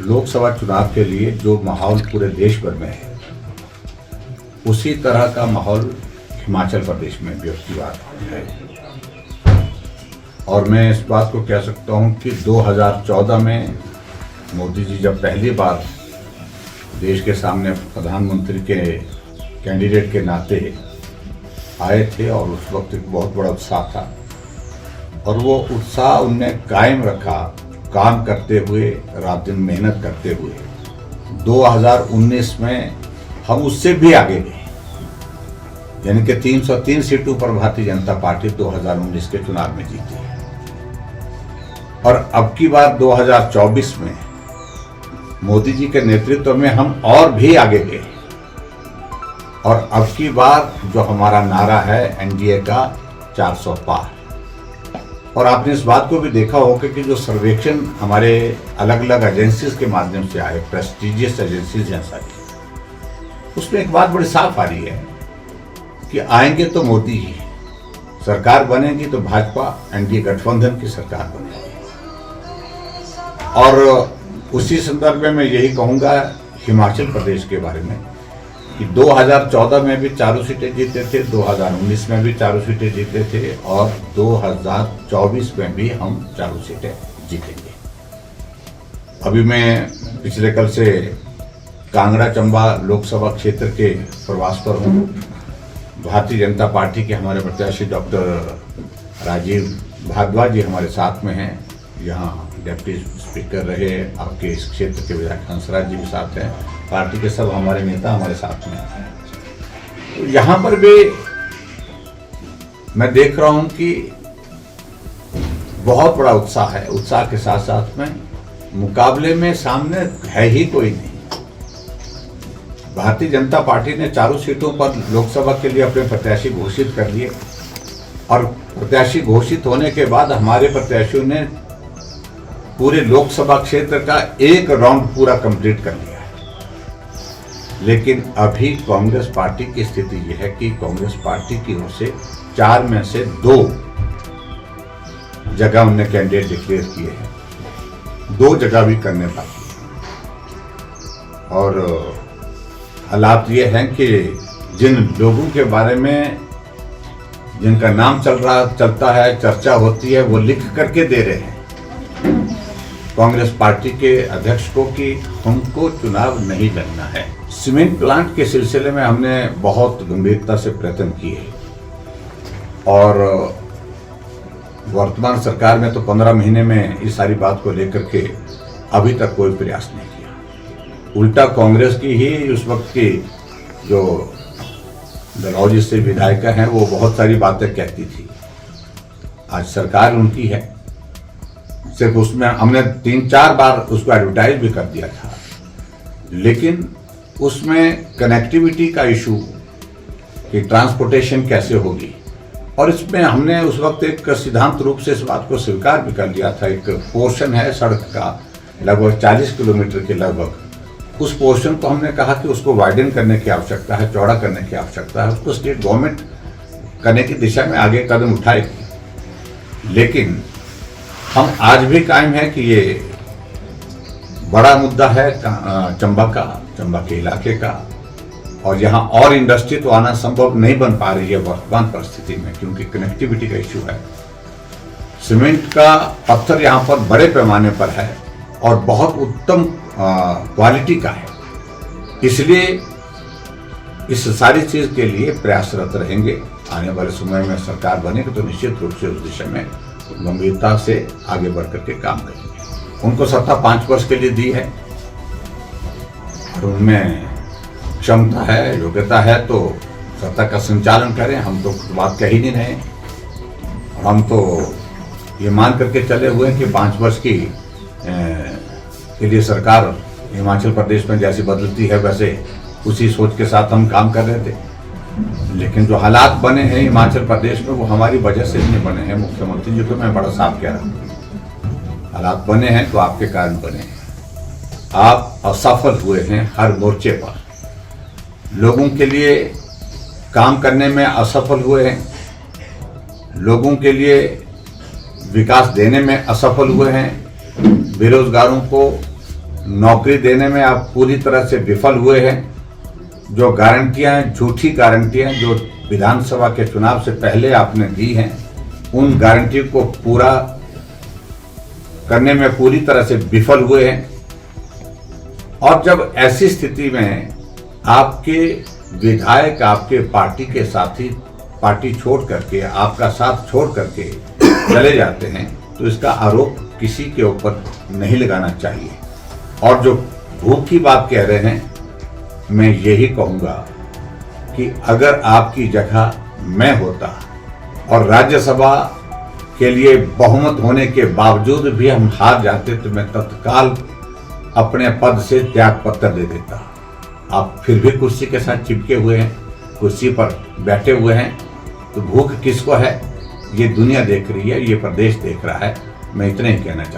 लोकसभा चुनाव के लिए जो माहौल पूरे देश भर में है, उसी तरह का माहौल हिमाचल प्रदेश में भी उसकी बात है। और मैं इस बात को कह सकता हूं कि 2014 में मोदी जी जब पहली बार देश के सामने प्रधानमंत्री के कैंडिडेट के नाते आए थे और उस वक्त एक बहुत बड़ा उत्साह था और वो उत्साह उनने कायम रखा, काम करते हुए, रात दिन मेहनत करते हुए। 2019 में हम उससे भी आगे गए, यानी कि 303 सीटों पर भारतीय जनता पार्टी 2019 के चुनाव में जीती है। और अब की बार 2024 में मोदी जी के नेतृत्व में हम और भी आगे गए और अब की बार जो हमारा नारा है एनडीए का 400 पार। और आपने इस बात को भी देखा होगा कि जो सर्वेक्षण हमारे अलग अलग एजेंसीज के माध्यम से आए, प्रेस्टिजियस एजेंसीज हैं सारी, उसमें एक बात बड़ी साफ आ रही है कि आएंगे तो मोदी ही, सरकार बनेगी तो भाजपा एनडीए गठबंधन की सरकार बनेगी। और उसी संदर्भ में मैं यही कहूंगा हिमाचल प्रदेश के बारे में कि 2014 में भी 4 सीटें जीते थे, 2019 में भी 4 सीटें जीते थे और 2024 में भी हम 4 सीटें जीतेंगे। अभी मैं पिछले कल से कांगड़ा चंबा लोकसभा क्षेत्र के प्रवास पर हूँ। भारतीय जनता पार्टी के हमारे प्रत्याशी डॉक्टर राजीव भारद्वाज जी हमारे साथ में हैं। यहाँ डिप्टी स्पीकर रहे आपके इस क्षेत्र के विधायक हंसराज जी भी साथ हैं। पार्टी के सब हमारे नेता हमारे साथ में हैं। तो यहाँ पर भी मैं देख रहा हूँ कि बहुत बड़ा उत्साह है। उत्साह के साथ साथ में मुकाबले में सामने है ही कोई नहीं। भारतीय जनता पार्टी ने 4 सीटों पर लोकसभा के लिए अपने प्रत्याशी घोषित कर लिए और प्रत्याशी घोषित होने के बाद हमारे प्रत्याशियों ने पूरे लोकसभा क्षेत्र का एक राउंड पूरा कंप्लीट कर लिया है। लेकिन अभी कांग्रेस पार्टी की स्थिति यह है कि कांग्रेस पार्टी की ओर से 4 में से 2 जगह उन्होंने कैंडिडेट डिक्लेयर किए हैं, 2 जगह भी करने बाकी है। और हालात ये हैं कि जिन लोगों के बारे में जिनका नाम चलता है, चर्चा होती है, वो लिख करके दे रहे हैं कांग्रेस पार्टी के अध्यक्ष को कि हमको चुनाव नहीं लड़ना है। सीमेंट प्लांट के सिलसिले में हमने बहुत गंभीरता से प्रयत्न किए और वर्तमान सरकार में तो 15 महीने में इस सारी बात को लेकर के अभी तक कोई प्रयास नहीं किया। उल्टा कांग्रेस की ही उस वक्त की जो डलहौजी से विधायिका हैं वो बहुत सारी बातें कहती थी। आज सरकार उनकी है, सिर्फ उसमें हमने 3-4 बार उसको एडवर्टाइज भी कर दिया था, लेकिन उसमें कनेक्टिविटी का इशू कि ट्रांसपोर्टेशन कैसे होगी, और इसमें हमने उस वक्त एक सिद्धांत रूप से इस बात को स्वीकार भी कर लिया था। एक पोर्शन है सड़क का लगभग 40 किलोमीटर के लगभग, उस पोर्शन को हमने कहा कि उसको वाइडन करने की आवश्यकता है, चौड़ा करने की आवश्यकता है, उसको स्टेट गवर्नमेंट करने की दिशा में आगे कदम उठाएगी। लेकिन हम आज भी कायम है कि ये बड़ा मुद्दा है चंबा के इलाके का, और यहाँ और इंडस्ट्री तो आना संभव नहीं बन पा रही है वर्तमान परिस्थिति में, क्योंकि कनेक्टिविटी का इश्यू है। सीमेंट का पत्थर यहाँ पर बड़े पैमाने पर है और बहुत उत्तम क्वालिटी का है, इसलिए इस सारी चीज के लिए प्रयासरत रहेंगे। आने वाले समय में सरकार बनेगी तो निश्चित रूप से उस दिशा में गंभीरता से आगे बढ़ करके काम करेंगे। उनको सत्ता 5 वर्ष के लिए दी है और उनमें क्षमता है, योग्यता है, तो सत्ता का संचालन करें। हम तो बात कह ही नहीं रहे, हम तो ये मान करके चले हुए हैं कि 5 वर्ष के लिए सरकार हिमाचल प्रदेश में जैसी बदलती है वैसे उसी सोच के साथ हम काम कर रहे थे। लेकिन जो हालात बने हैं हिमाचल प्रदेश में वो हमारी वजह से नहीं बने हैं। मुख्यमंत्री जी को मैं बड़ा साफ कह रहा हूँ, हालात बने हैं तो आपके कारण बने हैं। आप असफल हुए हैं हर मोर्चे पर, लोगों के लिए काम करने में असफल हुए हैं, लोगों के लिए विकास देने में असफल हुए हैं, बेरोजगारों को नौकरी देने में आप पूरी तरह से विफल हुए हैं। जो गारंटियां, झूठी गारंटियां जो विधानसभा के चुनाव से पहले आपने दी हैं, उन गारंटी को पूरा करने में पूरी तरह से विफल हुए हैं। और जब ऐसी स्थिति में आपके विधायक, आपके पार्टी के साथी पार्टी छोड़ करके, आपका साथ छोड़ करके चले जाते हैं, तो इसका आरोप किसी के ऊपर नहीं लगाना चाहिए। और जो भूख की बात कह रहे हैं, मैं यही कहूँगा कि अगर आपकी जगह मैं होता और राज्यसभा के लिए बहुमत होने के बावजूद भी हम हार जाते, तो मैं तत्काल अपने पद से त्याग पत्र दे देता। आप फिर भी कुर्सी के साथ चिपके हुए हैं, कुर्सी पर बैठे हुए हैं, तो भूख किसको है? ये दुनिया देख रही है, ये प्रदेश देख रहा है। मैं इतना ही कहना चाहता हूँ।